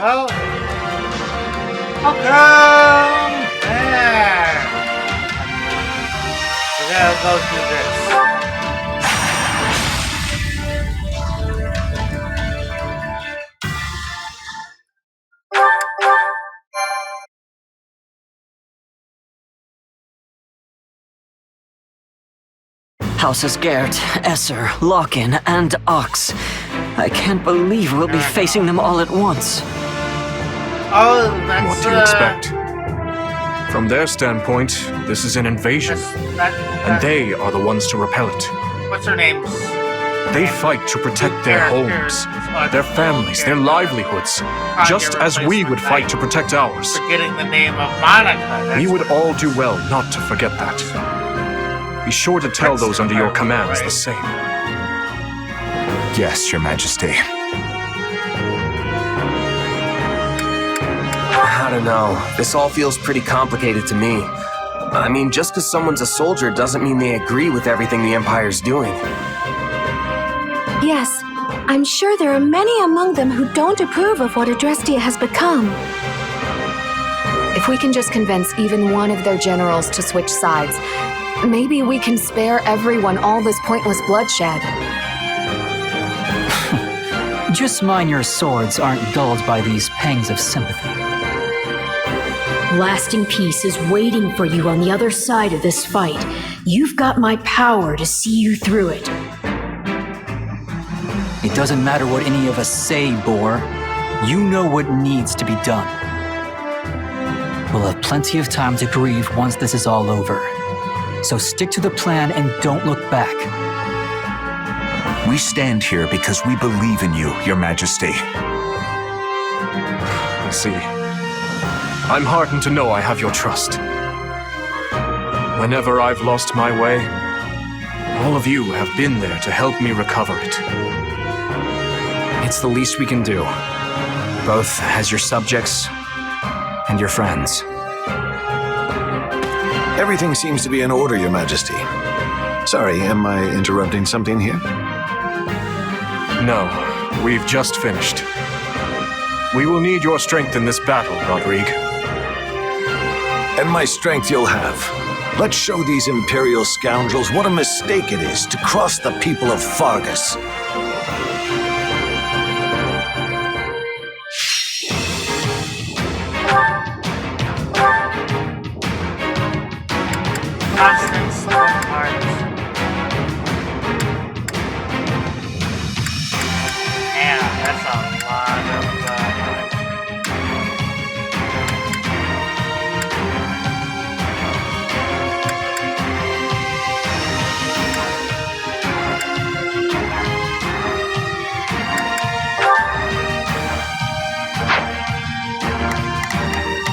Oh, welcome back. We gotta go through this. Houses Gert, Esser, Lock-in, and Ox. I can't believe we'll be facing them all at once. Oh, that's What do you expect? From their standpoint, this is an invasion, and they are the ones to repel it. What's her name? They fight to protect their homes, their families, their livelihoods, just as we would fight to protect ours. Forgetting the name of Monica. We would all do well not to forget that. Be sure to tell those under your commands the same. Yes, Your Majesty. I don't know. This all feels pretty complicated to me. I mean, just because someone's a soldier doesn't mean they agree with everything the Empire's doing. Yes, I'm sure there are many among them who don't approve of what Adrestia has become. If we can just convince even one of their generals to switch sides, maybe we can spare everyone all this pointless bloodshed. Just mind your swords aren't dulled by these pangs of sympathy. Lasting peace is waiting for you on the other side of this fight. You've got my power to see you through it. It doesn't matter what any of us say, Boar. You know what needs to be done. We'll have plenty of time to grieve once this is all over. So stick to the plan and don't look back. We stand here because we believe in you, Your Majesty. I see. I'm heartened to know I have your trust. Whenever I've lost my way, all of you have been there to help me recover it. It's the least we can do, both as your subjects and your friends. Everything seems to be in order, Your Majesty. Sorry, am I interrupting something here? No, we've just finished. We will need your strength in this battle, Rodrigue. And my strength you'll have. Let's show these Imperial scoundrels what a mistake it is to cross the people of Fargus. Constance and Hearts. Yeah, that's a lot of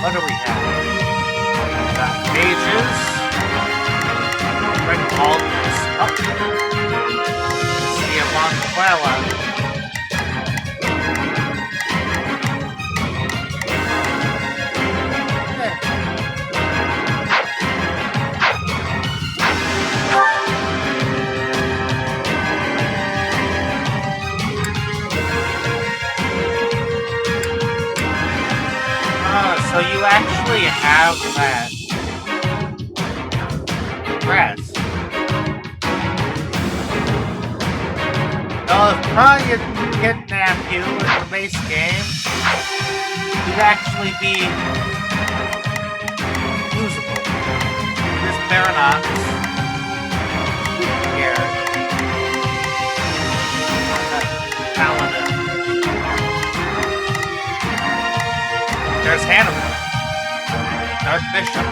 what do we have? We got mages. Bring all this up. See a Monquella. So you actually have that dress. Well, if Kron didn't kidnap you in the base game, you'd actually be usable. There's Paradox. Here. Paladin. There's Hannibal. Archbishop.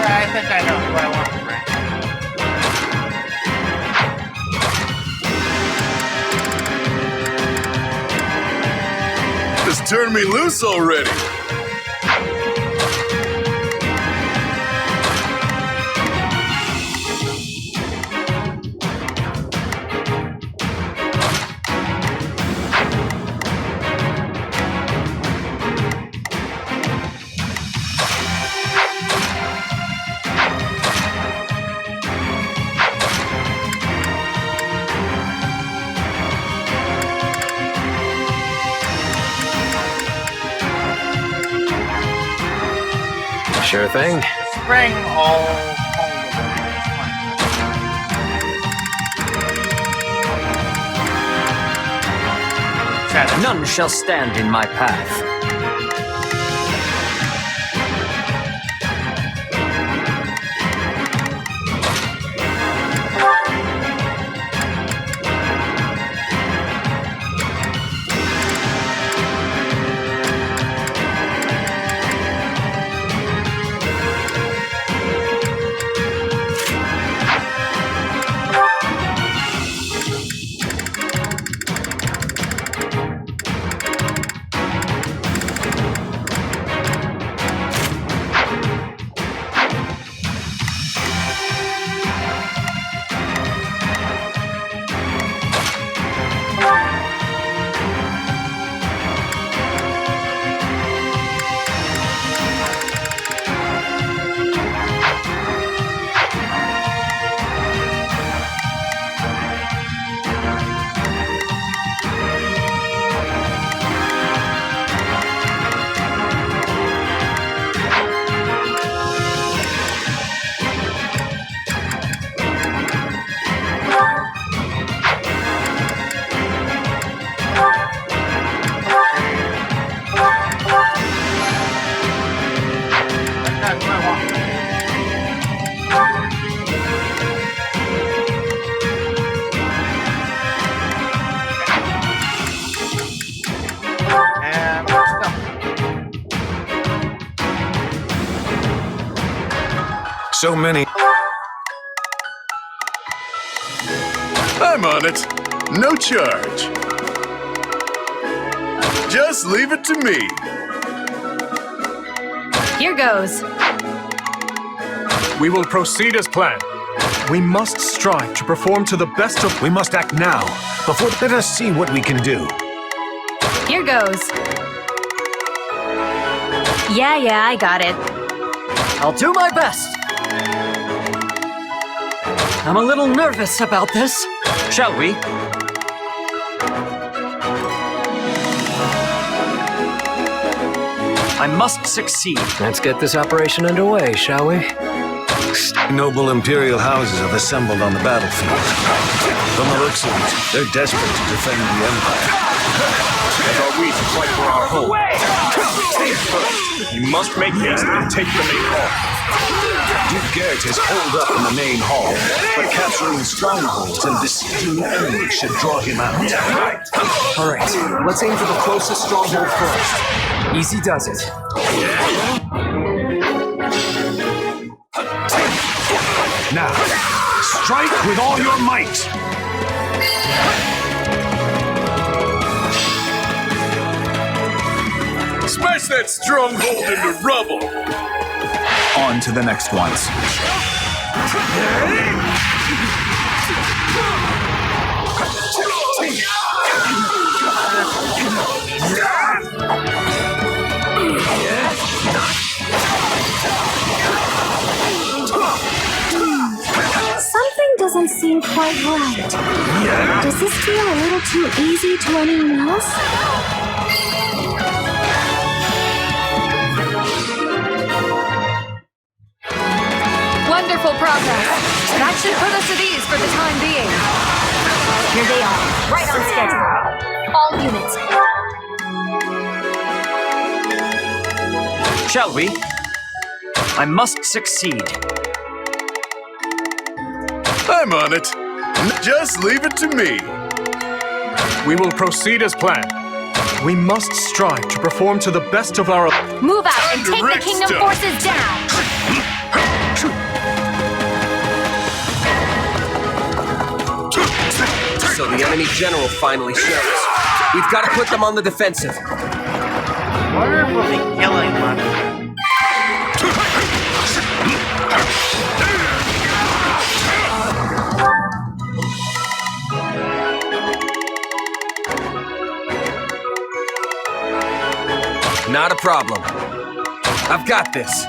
I think I know who I want to bring. Just turn me loose already! Sure thing. Bring all None shall stand in my path. So many. I'm on it. No charge. Just leave it to me. Here goes. We will proceed as planned. We must strive to perform to the best of... We must act now, before... Let us see what we can do. Here goes. Yeah, I got it. I'll do my best. I'm a little nervous about this. Shall we? I must succeed. Let's get this operation underway, shall we? Noble imperial houses have assembled on the battlefield. From the looks of it, they're desperate to defend the Empire. And are we to fight for our home? You must make haste and take the main hall. Duke Garrett is holed up in the main hall, but capturing strongholds and besieging enemies should draw him out. All right, let's aim for the closest stronghold first. Easy does it. Now, strike with all your might! Smash that stronghold into rubble. On to the next ones. Something doesn't seem quite right. Does this feel a little too easy to anyone else? Wonderful progress. That should put us at ease for the time being. Here they are, right on schedule. All units. Shall we? I must succeed. I'm on it. Just leave it to me. We will proceed as planned. We must strive to perform to the best of our... Move out and take the Direct kingdom stuff. forces down. So the enemy general finally shows. We've got to put them on the defensive. Wonder if we'll be killing one. Not a problem. I've got this.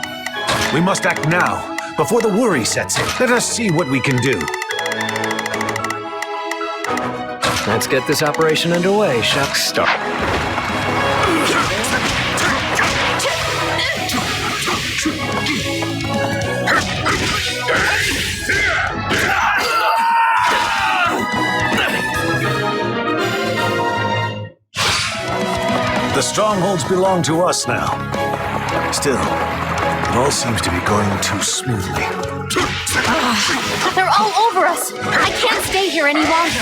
We must act now, before the worry sets in. Let us see what we can do. Let's get this operation underway, shall we? Start. The strongholds belong to us now. Still, it all seems to be going too smoothly. They're all over us! I can't stay here any longer!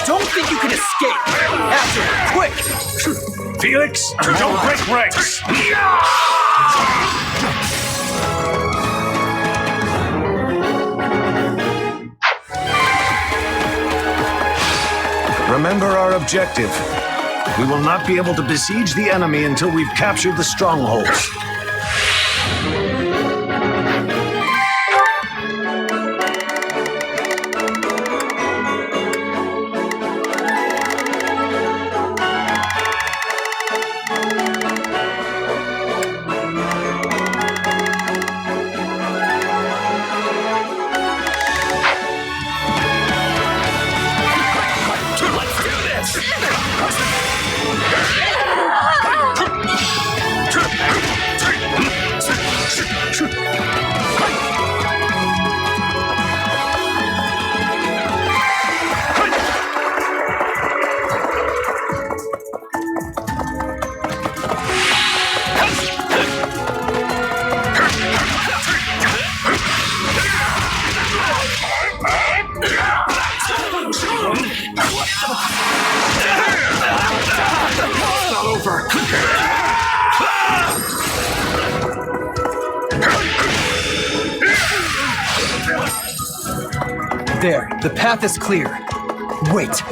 Don't think you can escape! Azure, quick! Felix, don't break ranks! Remember our objective. We will not be able to besiege the enemy until we've captured the strongholds. There, the path is clear. Wait.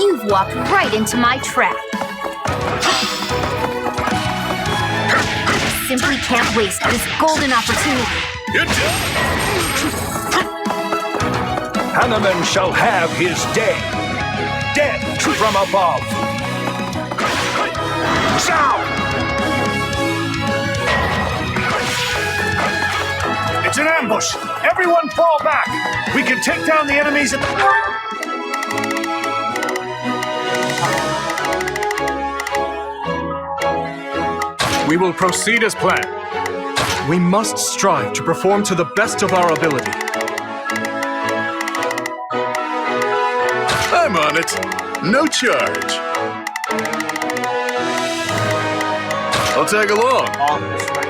You've walked right into my trap. I simply can't waste this golden opportunity. Hanuman shall have his day. Death from above. It's an ambush! Everyone fall back! We can take down the enemies at the... We will proceed as planned. We must strive to perform to the best of our ability. I'm on it. No charge. I'll tag along. All this way.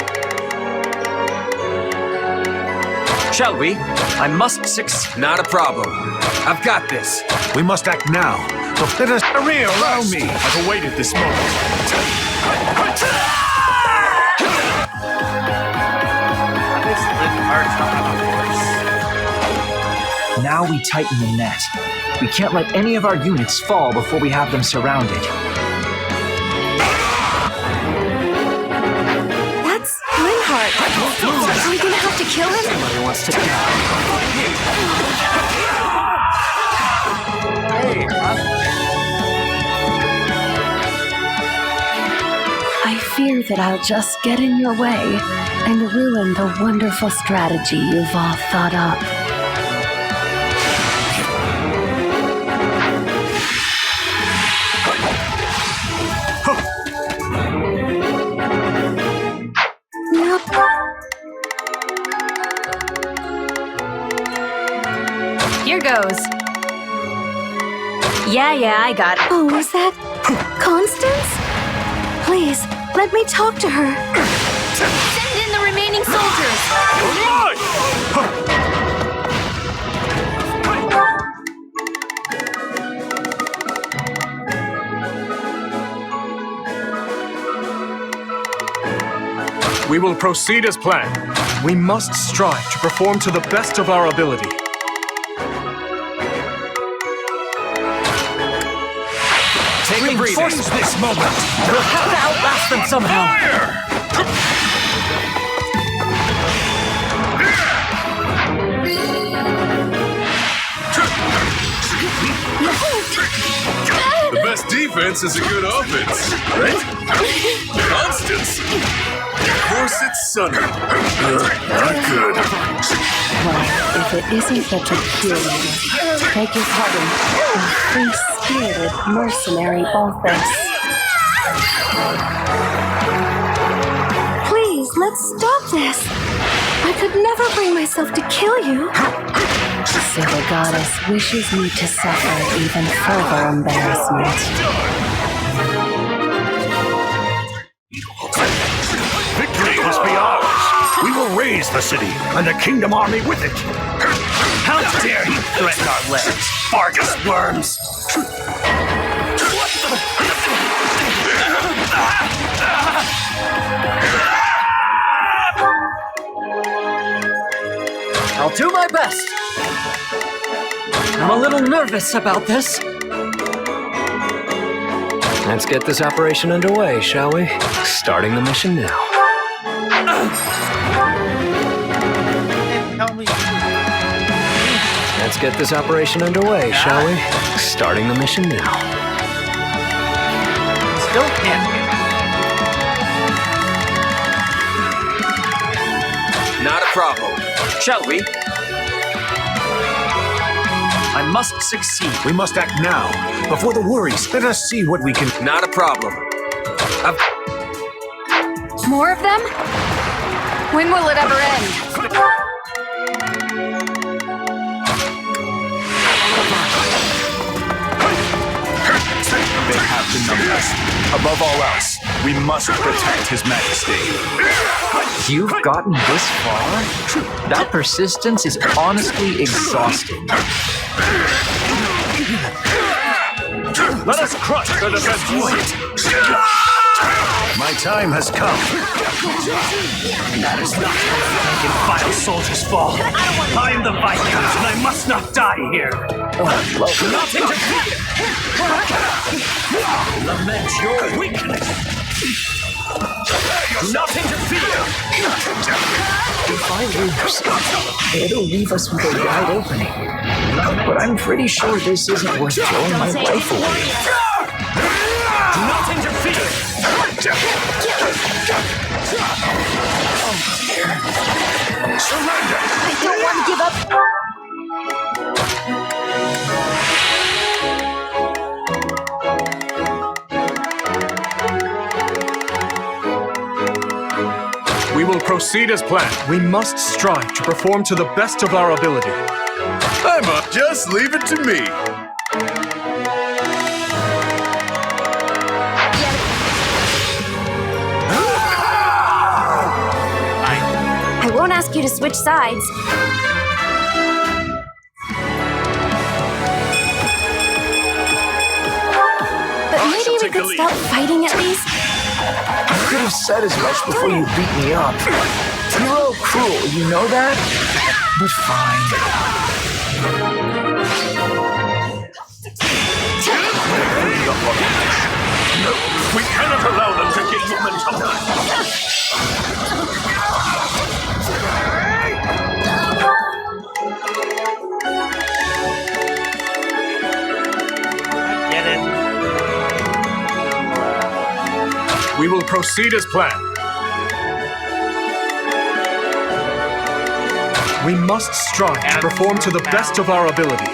Shall we? I must succeed. Not a problem. I've got this. We must act now. So let us allow me. I've awaited this moment. This lit parts on the horse. Now we tighten the net. We can't let any of our units fall before we have them surrounded. That's Linhardt. Are we gonna have to kill him? Somebody wants to die. Hey, I fear that I'll just get in your way and ruin the wonderful strategy you've all thought up. Here goes. Yeah, I got it. Oh, was that Constance? Please, let me talk to her. Send in the remaining soldiers! We will proceed as planned. We must strive to perform to the best of our ability. Take a breather. Reinforce this moment. We'll have to outlast them somehow. The best best defense is a good offense, right? Constance. Of course it's Sunny. Not good. Well, if it isn't the peculiar, beg your pardon, a free-spirited mercenary Balthus. Please, let's stop this. I could never bring myself to kill you. So the goddess wishes me to suffer even further embarrassment. Victory must be ours. We will raise the city and the kingdom army with it. How dare you threaten our lands, Vargas worms! I'll do my best. I'm a little nervous about this. Let's get this operation underway, shall we? Starting the mission now. Tell me. Let's get this operation underway, shall we? Starting the mission now. Still can't get Not a problem. Shall we? I must succeed. We must act now, before the worries. Let us see what we can... Not a problem. More of them? When will it ever end? They have the numbers. Above all else, we must protect His Majesty. You've gotten this far? That persistence is honestly exhausting. Let us crush the defense. My time has come. That is not making vile soldiers fall. I am the Viscount, and I must not die here. Not interfere. Lament your weakness. Do not interfere. If I lose, it'll leave us with a wide opening. But I'm pretty sure this isn't worth throwing my life away. Do not interfere. Surrender. I don't want to give up. We will proceed as planned. We must strive to perform to the best of our ability. Emma, just leave it to me. I won't ask you to switch sides. But maybe we could stop fighting at least. I could have said as much before you beat me up. You're all cruel, you know that? But fine. No, we cannot allow them to gain momentum. get it. We will proceed as planned. We must strive to perform to the best of our ability.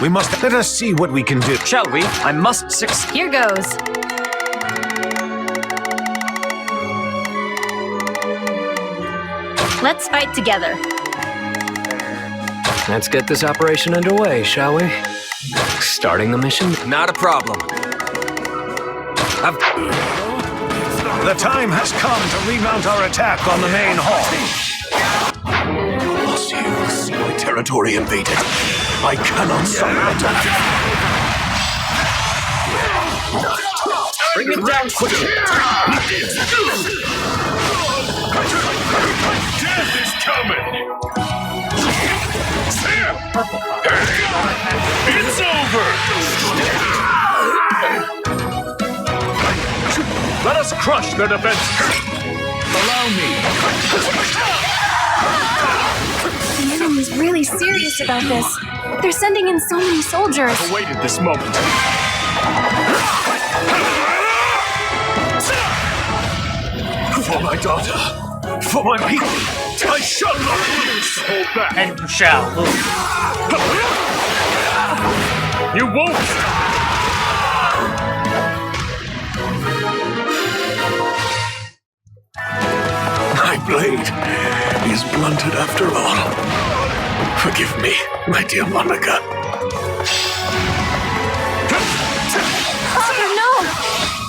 We must let us see what we can do. Shall we? I must succeed. Here goes. Let's fight together. Let's get this operation underway, shall we? Starting the mission. Not a problem. The time has come to remount our attack on the main hall. Must you see my territory invaded? I cannot surrender. Bring it down quickly. Death is coming. It's over. Let us crush their defenses. Allow me. The enemy's really serious about this. They're sending in so many soldiers. I've awaited this moment. For my daughter, for my people, I shall not lose. Hold back. And you shall lose. You won't! My blade is blunted after all. Forgive me, my dear Monica. Father, no!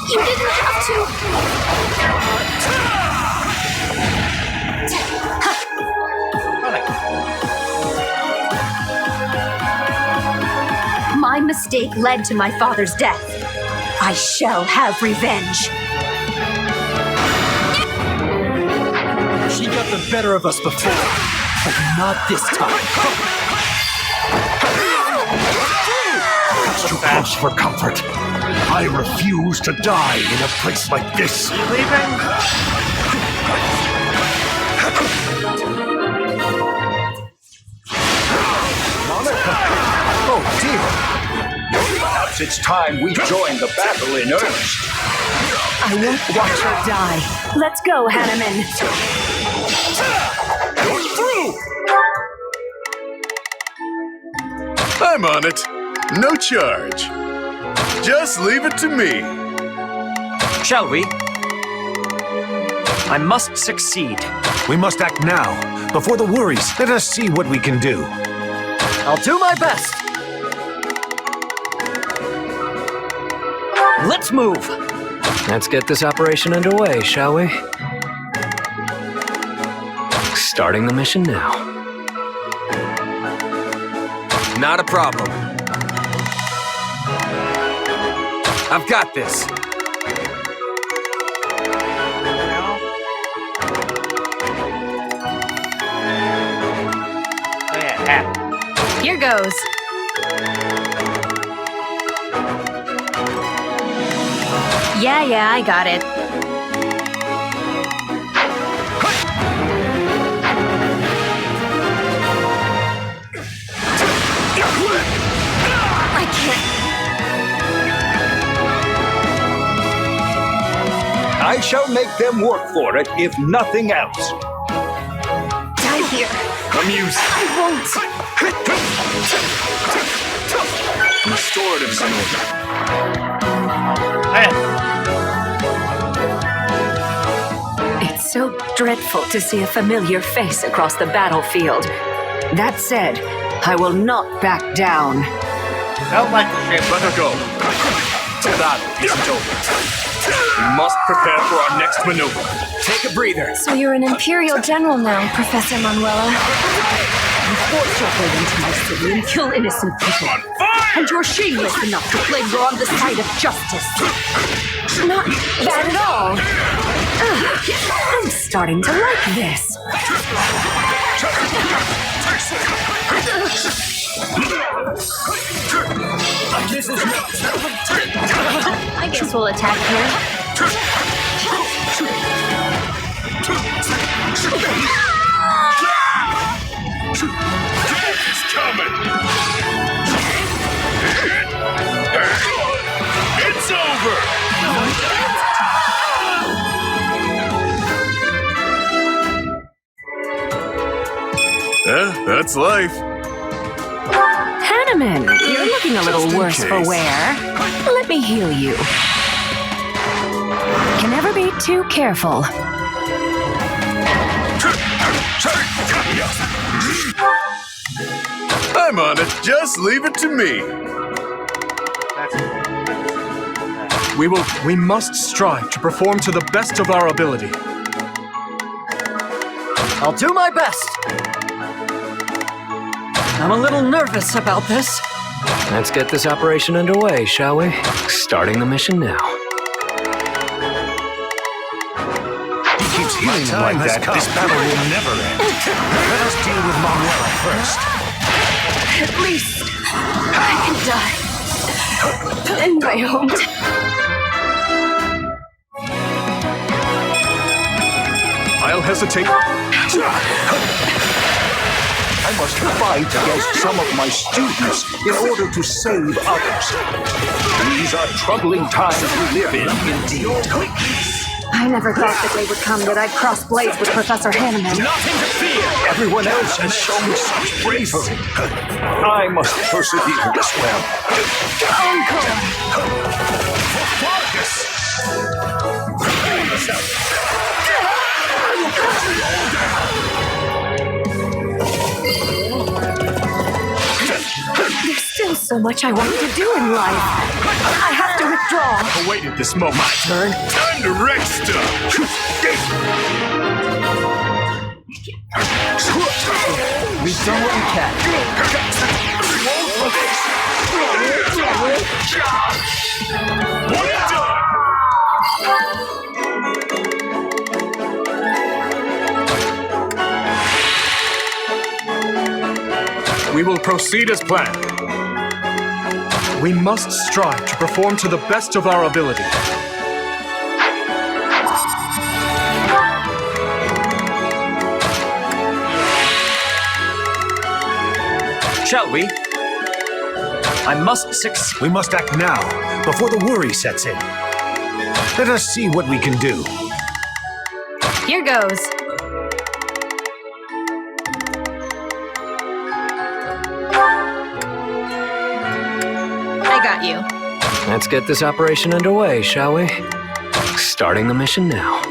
You didn't have to. My mistake led to my father's death. I shall have revenge. She got the better of us before, but not this time. It's too close for comfort. I refuse to die in a place like this. You leaving? Monica! Oh dear! Perhaps it's time we join the battle in earnest. I won't watch her die. Let's go, Hanneman. You're through! I'm on it. No charge. Just leave it to me. Shall we? I must succeed. We must act now, before the worries. Let us see what we can do. I'll do my best. Let's move. Let's get this operation underway, shall we? Starting the mission now. Not a problem. I've got this. Here goes. Yeah, I got it. I can't. I shall make them work for it, if nothing else. Die here. Amuse. I won't. Restorative zone. It's so dreadful to see a familiar face across the battlefield. That said, I will not back down. Don't like the shit. Let her go. The battle isn't over. We must prepare for our next maneuver. Take a breather. So you're an Imperial General now, Professor Manuela. You force your way into my city and kill innocent people. And you're shameless enough to claim you're on the side of justice. Not bad at all. I'm starting to like this. I guess we'll attack here. It's coming! It's over! That's life. Hanneman, you're looking a little worse for wear. Let me heal you. Can never be too careful. I'm on it. Just leave it to me. We must strive to perform to the best of our ability. I'll do my best. I'm a little nervous about this. Let's get this operation underway, shall we? Starting the mission now. He keeps healing like that. This battle will never end. Let us deal with Manuela first. At least I can die. And I hoped. I'll hesitate. I must fight against some of my students in order to save others. These are troubling times we live in, indeed. I never thought the day would come that I'd cross blades with Professor Hanneman. Not interfere! Everyone else has shown such bravery. I must persevere as well. There's still so much I want to do in life. I have to withdraw. I awaited this moment. My turn. Time to wreck stuff. We've done what we can. One done. We will proceed as planned. We must strive to perform to the best of our ability. Shall we? I must succeed. We must act now, before the worry sets in. Let us see what we can do. Here goes. I got you. Let's get this operation underway, shall we? Starting the mission now.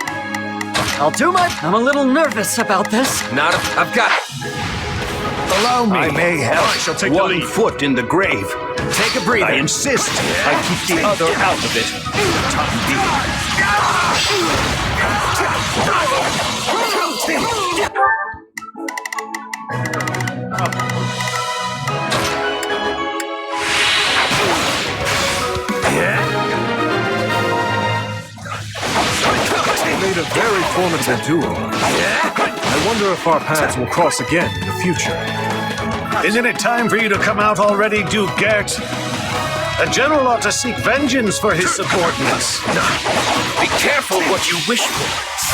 I'll do my... I'm a little nervous about this. I've got it. Allow me. I may have I shall take the one lead. foot in the grave. Take a breather. I insist I keep the other out of it. Time being. We made a very formidable duo. I wonder if our paths will cross again in the future. Isn't it time for you to come out already, Duke Gert? A general ought to seek vengeance for his subordinates. Be careful what you wish for.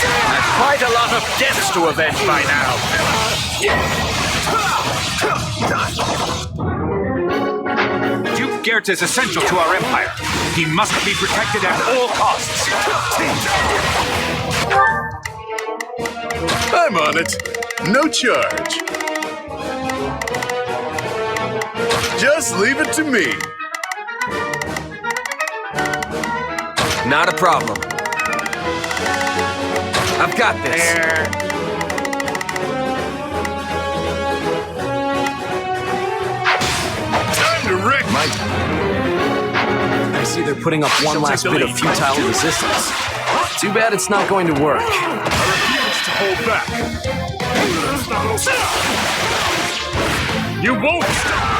I've quite a lot of deaths to avenge by now. Duke Gert is essential to our empire. He must be protected at all costs. I'm on it. No charge. Just leave it to me. Not a problem. I've got this. Time to wreck my... I see they're putting up one last bit of futile resistance. Too bad it's not going to work. To hold back. You won't stop!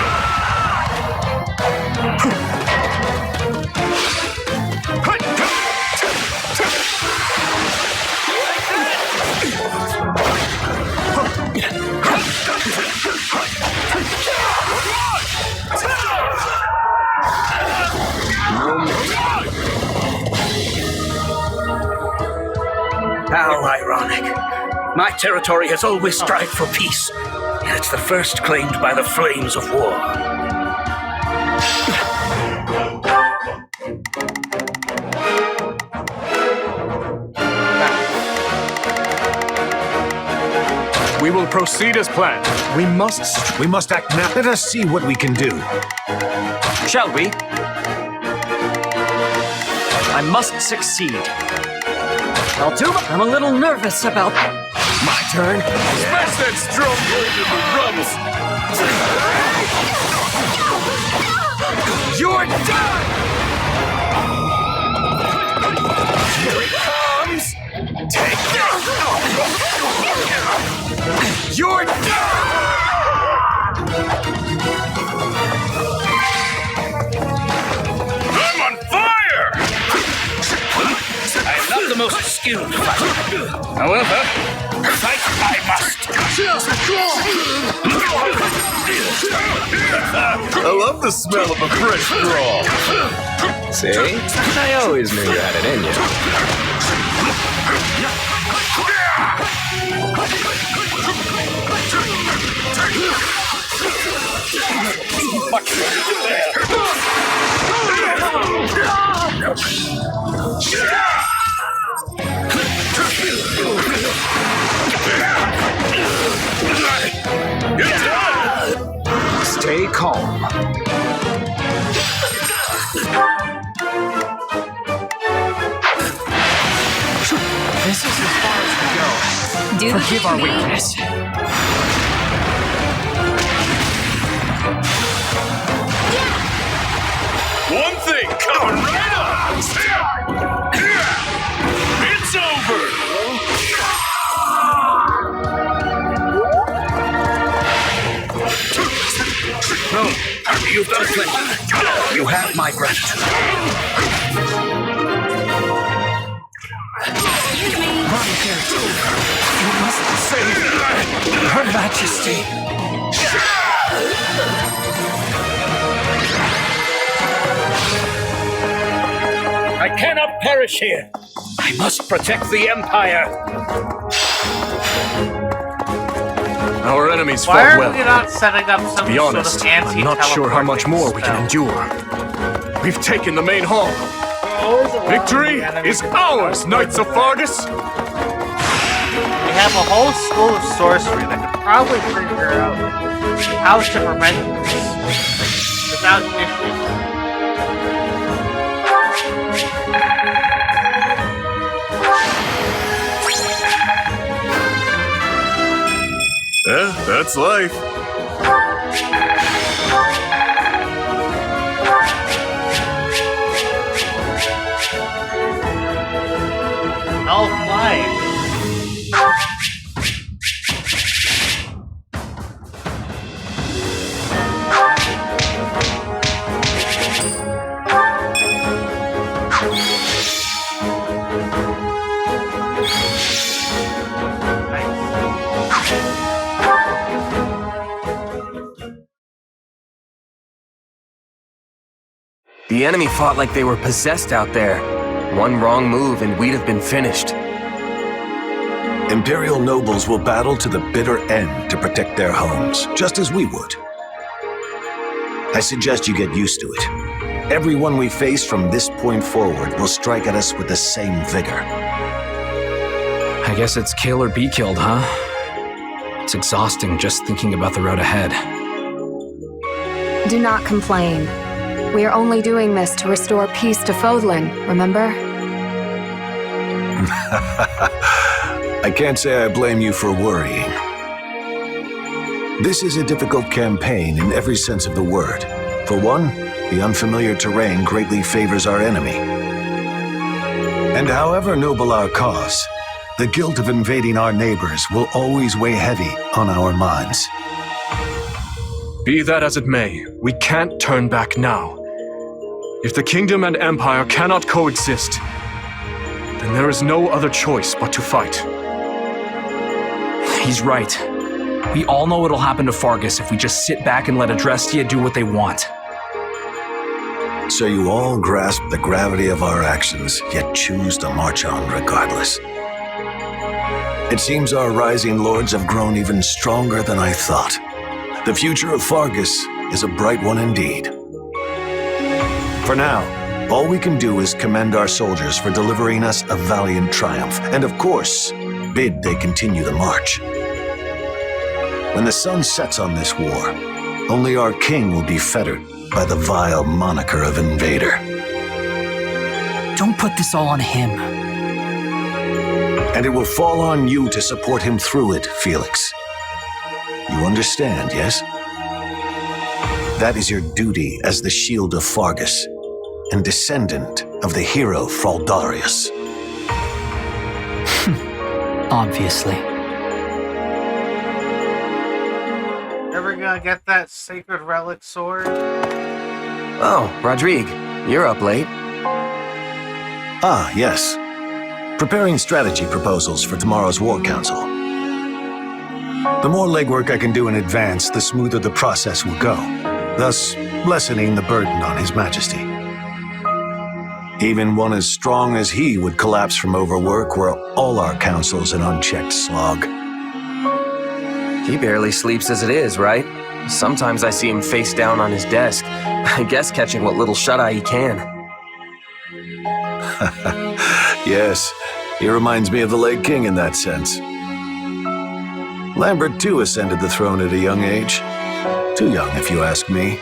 How ironic. My territory has always strived for peace, and it's the first claimed by the flames of war. We will proceed as planned. We must act now. Let us see what we can do. Shall we? I must succeed. I'll do my... I'm a little nervous about... My turn. Smash that strong blade in the rums. You're done! Here it comes! Take this! You're done! I'm on fire! I'm not the most skilled fighter. However, fight I must. I love the smell of a fresh draw. See? I always knew you had it in you. Stay calm. This is as far as we go. Forgive our weakness. One thing coming right up! It's over! No, you've done plenty. You have my gratitude. You must save Her Majesty. I cannot perish here. I must protect the Empire. Our enemies Why fought are well. we not setting up some To be honest, sort of I'm not sure how much more we can endure. We've taken the main hall. Victory is ours, Knights of Fargus! We have a whole school of sorcery that could probably figure out how to prevent this without issue. That's life. Life. The enemy fought like they were possessed out there. One wrong move and we'd have been finished. Imperial nobles will battle to the bitter end to protect their homes, just as we would. I suggest you get used to it. Everyone we face from this point forward will strike at us with the same vigor. I guess it's kill or be killed, huh? It's exhausting just thinking about the road ahead. Do not complain. We are only doing this to restore peace to Fodlan, remember? I can't say I blame you for worrying. This is a difficult campaign in every sense of the word. For one, the unfamiliar terrain greatly favors our enemy. And however noble our cause, the guilt of invading our neighbors will always weigh heavy on our minds. Be that as it may, we can't turn back now. If the kingdom and empire cannot coexist, then there is no other choice but to fight. He's right. We all know what'll happen to Fargus if we just sit back and let Adrestia do what they want. So you all grasp the gravity of our actions, yet choose to march on regardless. It seems our rising lords have grown even stronger than I thought. The future of Fargus is a bright one indeed. For now, all we can do is commend our soldiers for delivering us a valiant triumph, and of course, bid they continue the march. When the sun sets on this war, only our king will be fettered by the vile moniker of invader. Don't put this all on him. And it will fall on you to support him through it, Felix. You understand, yes? That is your duty as the shield of Fargus and descendant of the hero Fraldarius. Obviously. Ever gonna get that sacred relic sword? Oh, Rodrigue, you're up late. Ah, yes. Preparing strategy proposals for tomorrow's War Council. The more legwork I can do in advance, the smoother the process will go, thus lessening the burden on His Majesty. Even one as strong as he would collapse from overwork were all our councils an unchecked slog. He barely sleeps as it is, right? Sometimes I see him face down on his desk. I guess catching what little shut-eye he can. Yes, he reminds me of the late king in that sense. Lambert too ascended the throne at a young age. Too young, if you ask me.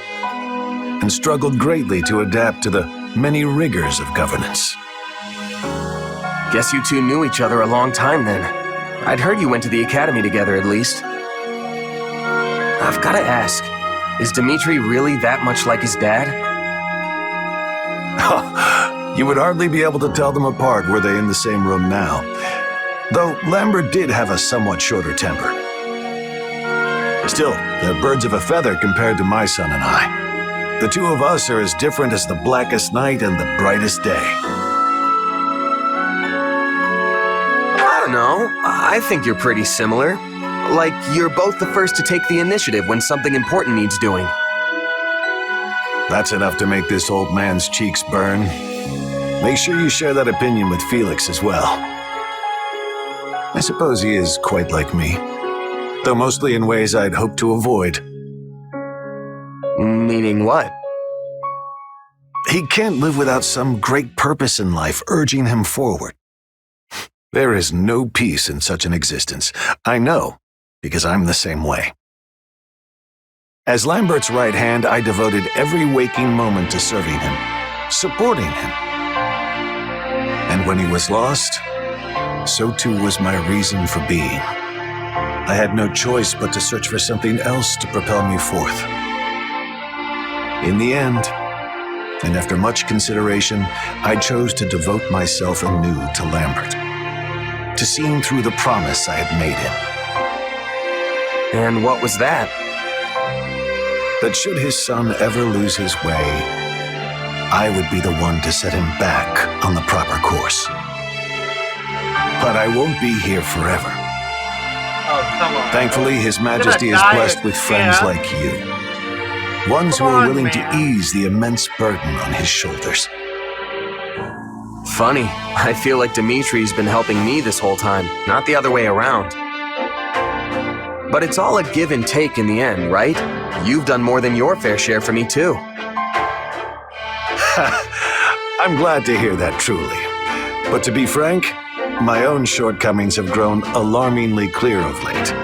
And struggled greatly to adapt to the many rigors of governance. Guess you two knew each other a long time then. I'd heard you went to the academy together at least. I've gotta ask, is Dimitri really that much like his dad? You would hardly be able to tell them apart were they in the same room now. Though Lambert did have a somewhat shorter temper. Still, they're birds of a feather compared to my son and I. The two of us are as different as the blackest night and the brightest day. I don't know. I think you're pretty similar. Like, you're both the first to take the initiative when something important needs doing. That's enough to make this old man's cheeks burn. Make sure you share that opinion with Felix as well. I suppose he is quite like me, though mostly in ways I'd hoped to avoid. Meaning what? He can't live without some great purpose in life urging him forward. There is no peace in such an existence. I know, because I'm the same way. As Lambert's right hand, I devoted every waking moment to serving him, supporting him. And when he was lost, so too was my reason for being. I had no choice but to search for something else to propel me forth. In the end, and after much consideration, I chose to devote myself anew to Lambert, to seeing through the promise I had made him. And what was that? That should his son ever lose his way, I would be the one to set him back on the proper course. But I won't be here forever. Oh, come on. Thankfully, His Majesty is blessed with friends like you. Ones who are willing to ease the immense burden on his shoulders. Funny, I feel like Dimitri's been helping me this whole time, not the other way around. But it's all a give and take in the end, right? You've done more than your fair share for me, too. I'm glad to hear that, truly. But to be frank, my own shortcomings have grown alarmingly clear of late.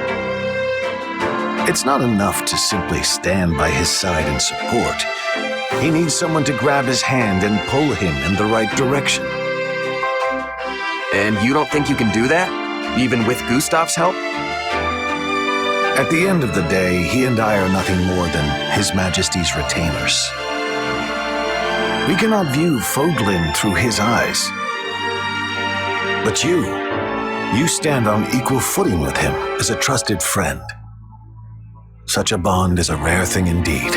It's not enough to simply stand by his side and support. He needs someone to grab his hand and pull him in the right direction. And you don't think you can do that? Even with Gustav's help? At the end of the day, he and I are nothing more than His Majesty's retainers. We cannot view Foglin through his eyes. But you stand on equal footing with him as a trusted friend. Such a bond is a rare thing indeed.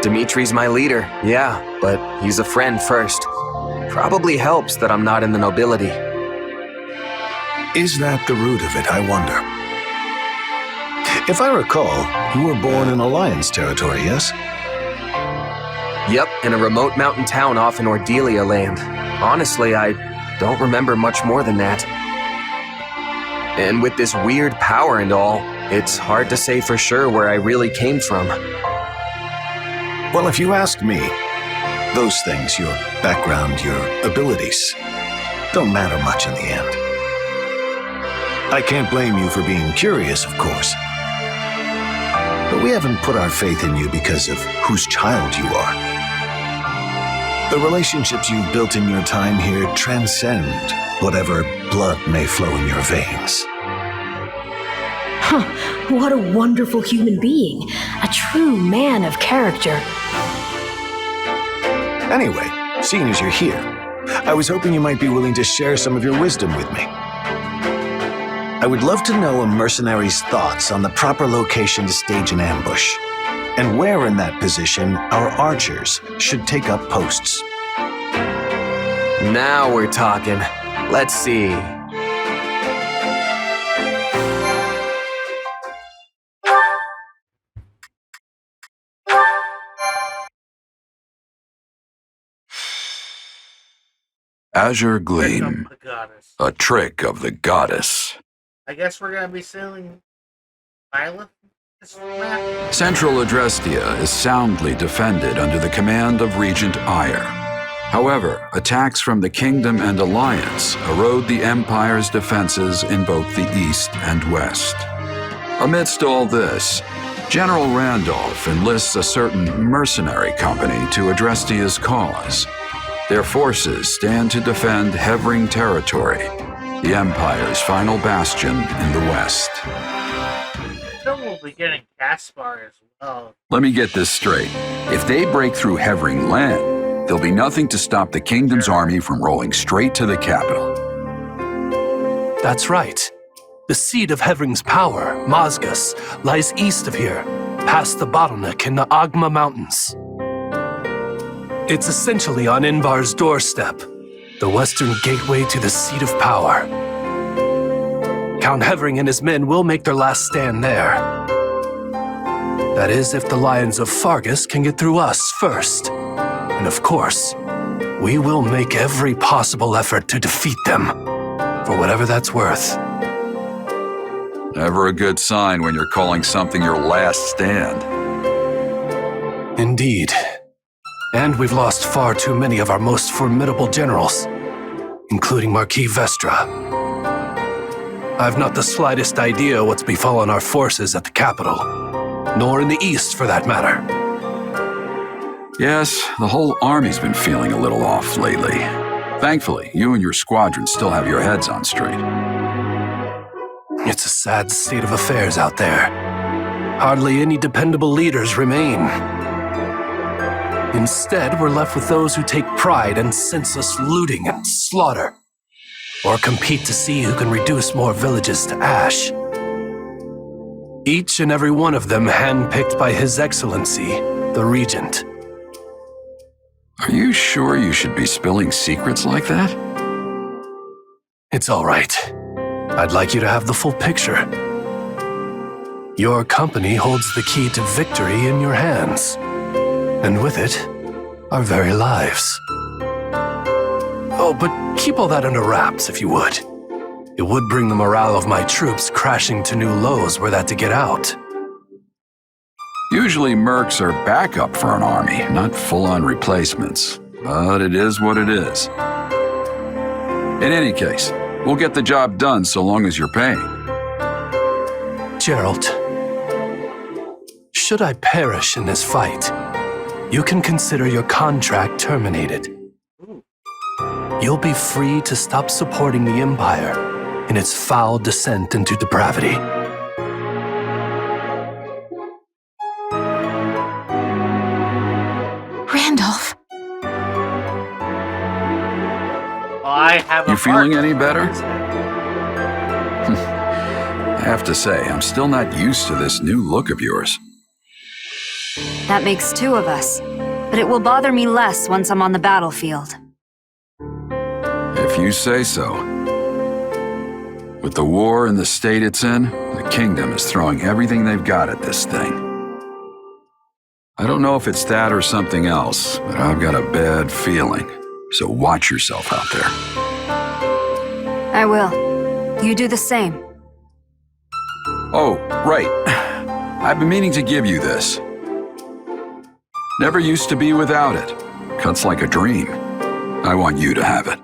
Dimitri's my leader, yeah, but he's a friend first. Probably helps that I'm not in the nobility. Is that the root of it, I wonder? If I recall, you were born in Alliance territory, yes? Yep, in a remote mountain town off in Ordelia land. Honestly, I don't remember much more than that. And with this weird power and all, it's hard to say for sure where I really came from. Well, if you ask me, those things, your background, your abilities, don't matter much in the end. I can't blame you for being curious, of course. But we haven't put our faith in you because of whose child you are. The relationships you've built in your time here transcend whatever blood may flow in your veins. Huh, what a wonderful human being. A true man of character. Anyway, seeing as you're here, I was hoping you might be willing to share some of your wisdom with me. I would love to know a mercenary's thoughts on the proper location to stage an ambush, and where in that position our archers should take up posts. Now we're talking. Let's see. Azure gleam, The goddess. a trick of the goddess. I guess we're gonna be sailing Island? This map? Central Adrestia is soundly defended under the command of Regent Ire. However, attacks from the Kingdom and Alliance erode the Empire's defenses in both the east and west. Amidst all this, General Randolph enlists a certain mercenary company to Adrestia's cause. Their forces stand to defend Hevring territory, the Empire's final bastion in the west. Still will be getting Caspar as well. Let me get this straight. If they break through Hevring land, there'll be nothing to stop the Kingdom's army from rolling straight to the capital. That's right. The seat of Hevring's power, Mazgus, lies east of here, past the bottleneck in the Agma Mountains. It's essentially on Invar's doorstep, the western gateway to the seat of power. Count Hevring and his men will make their last stand there. That is, if the Lions of Fargus can get through us first. And of course, we will make every possible effort to defeat them, for whatever that's worth. Never a good sign when you're calling something your last stand. Indeed. And we've lost far too many of our most formidable generals, including Marquis Vestra. I've not the slightest idea what's befallen our forces at the capital, nor in the east for that matter. Yes, the whole army's been feeling a little off lately. Thankfully, you and your squadron still have your heads on straight. It's a sad state of affairs out there. Hardly any dependable leaders remain. Instead, we're left with those who take pride in senseless looting and slaughter, or compete to see who can reduce more villages to ash. Each and every one of them handpicked by His Excellency, the Regent. Are you sure you should be spilling secrets like that? It's all right. I'd like you to have the full picture. Your company holds the key to victory in your hands, and with it, our very lives. Oh, but keep all that under wraps, if you would. It would bring the morale of my troops crashing to new lows were that to get out. Usually mercs are backup for an army, not full-on replacements. But it is what it is. In any case, we'll get the job done so long as you're paying. Gerald, should I perish in this fight, you can consider your contract terminated. You'll be free to stop supporting the Empire in its foul descent into depravity. Randolph. I have a You feeling heart. any better? I have to say, I'm still not used to this new look of yours. That makes two of us, but it will bother me less once I'm on the battlefield. If you say so. With the war and the state it's in, the Kingdom is throwing everything they've got at this thing. I don't know if it's that or something else, but I've got a bad feeling. So watch yourself out there. I will. You do the same. Oh, right. I've been meaning to give you this. Never used to be without it. Cuts like a dream. I want you to have it.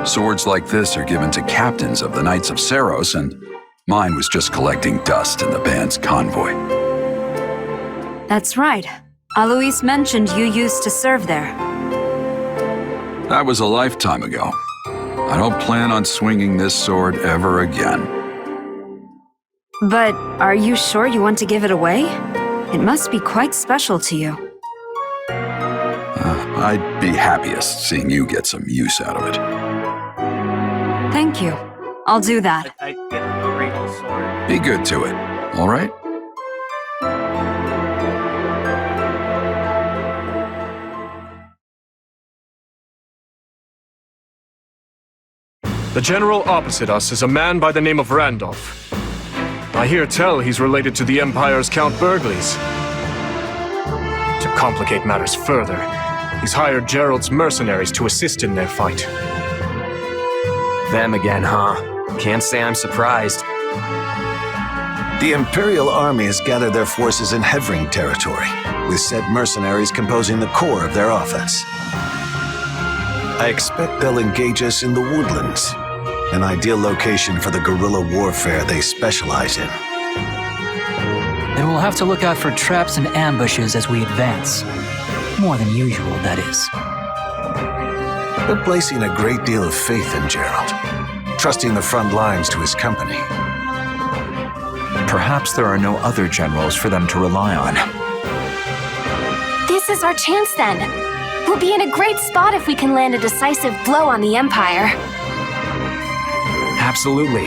Swords like this are given to captains of the Knights of Saros, and mine was just collecting dust in the band's convoy. That's right. Alois mentioned you used to serve there. That was a lifetime ago. I don't plan on swinging this sword ever again. But are you sure you want to give it away? It must be quite special to you. I'd be happiest seeing you get some use out of it. Thank you. I'll do that. I get the regal sword. Be good to it, all right? The general opposite us is a man by the name of Randolph. I hear tell he's related to the Empire's Count Burgleys. To complicate matters further, he's hired Gerald's mercenaries to assist in their fight. Them again, huh? Can't say I'm surprised. The Imperial Army has gathered their forces in Hevring territory, with said mercenaries composing the core of their offense. I expect they'll engage us in the woodlands, an ideal location for the guerrilla warfare they specialize in. And we'll have to look out for traps and ambushes as we advance. More than usual, that is. They're placing a great deal of faith in Gerald, trusting the front lines to his company. Perhaps there are no other generals for them to rely on. This is our chance then. We'll be in a great spot if we can land a decisive blow on the Empire. Absolutely.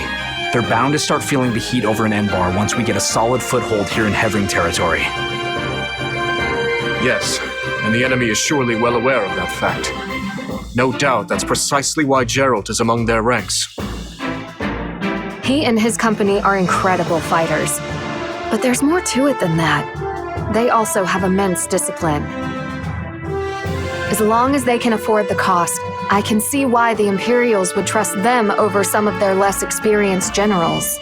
They're bound to start feeling the heat over in Enbar once we get a solid foothold here in Hevring territory. Yes, and the enemy is surely well aware of that fact. No doubt that's precisely why Geralt is among their ranks. He and his company are incredible fighters. But there's more to it than that. They also have immense discipline. As long as they can afford the cost, I can see why the Imperials would trust them over some of their less experienced generals.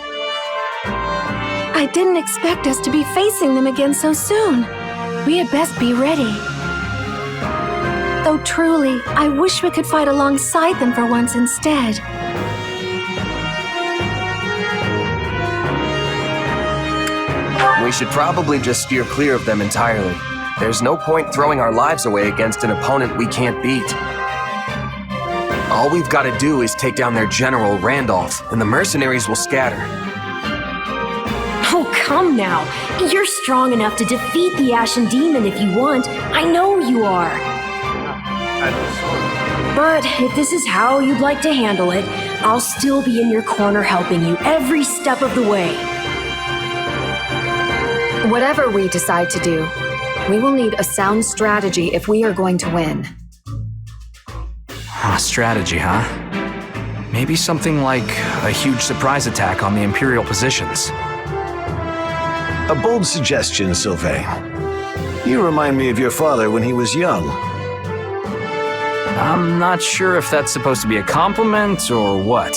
I didn't expect us to be facing them again so soon. We had best be ready. Though truly, I wish we could fight alongside them for once instead. We should probably just steer clear of them entirely. There's no point throwing our lives away against an opponent we can't beat. All we've got to do is take down their general, Randolph, and the mercenaries will scatter. Oh, come now. You're strong enough to defeat the Ashen Demon if you want. I know you are. But if this is how you'd like to handle it, I'll still be in your corner helping you every step of the way. Whatever we decide to do, we will need a sound strategy if we are going to win. Strategy, huh? Maybe something like a huge surprise attack on the Imperial positions. A bold suggestion, Sylvain. You remind me of your father when he was young. I'm not sure if that's supposed to be a compliment or what.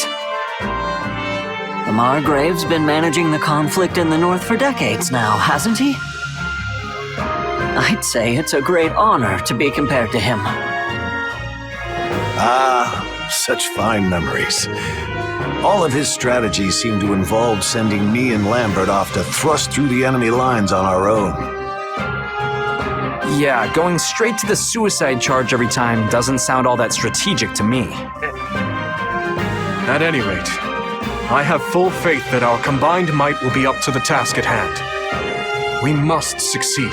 The Margrave's been managing the conflict in the North for decades now, hasn't he? I'd say it's a great honor to be compared to him. Ah, such fine memories. All of his strategies seem to involve sending me and Lambert off to thrust through the enemy lines on our own. Yeah, going straight to the suicide charge every time doesn't sound all that strategic to me. At any rate, I have full faith that our combined might will be up to the task at hand. We must succeed.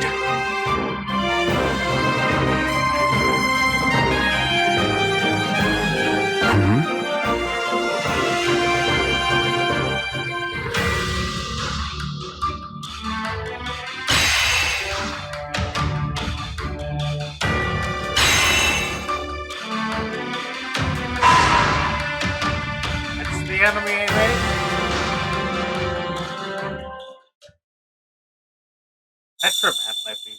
The enemy, I think. Extra map might be.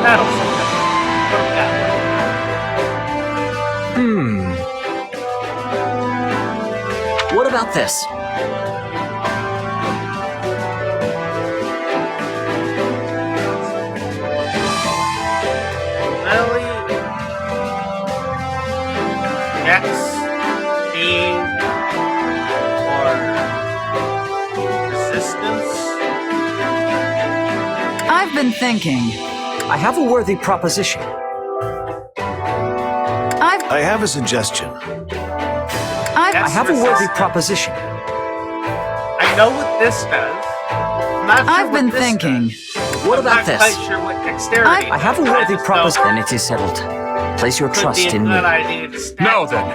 That'll suck. What about this? Really? X, E, or resistance? I've been thinking. I have a worthy proposition. I have a suggestion. I have a worthy proposition. I know what this does. I'm not sure I've been what this thinking. does. What I'm about not this? quite sure what dexterity I have a does. worthy I just know proposition. Then it is settled. Place your could trust be a in good me. idea to stack Now then,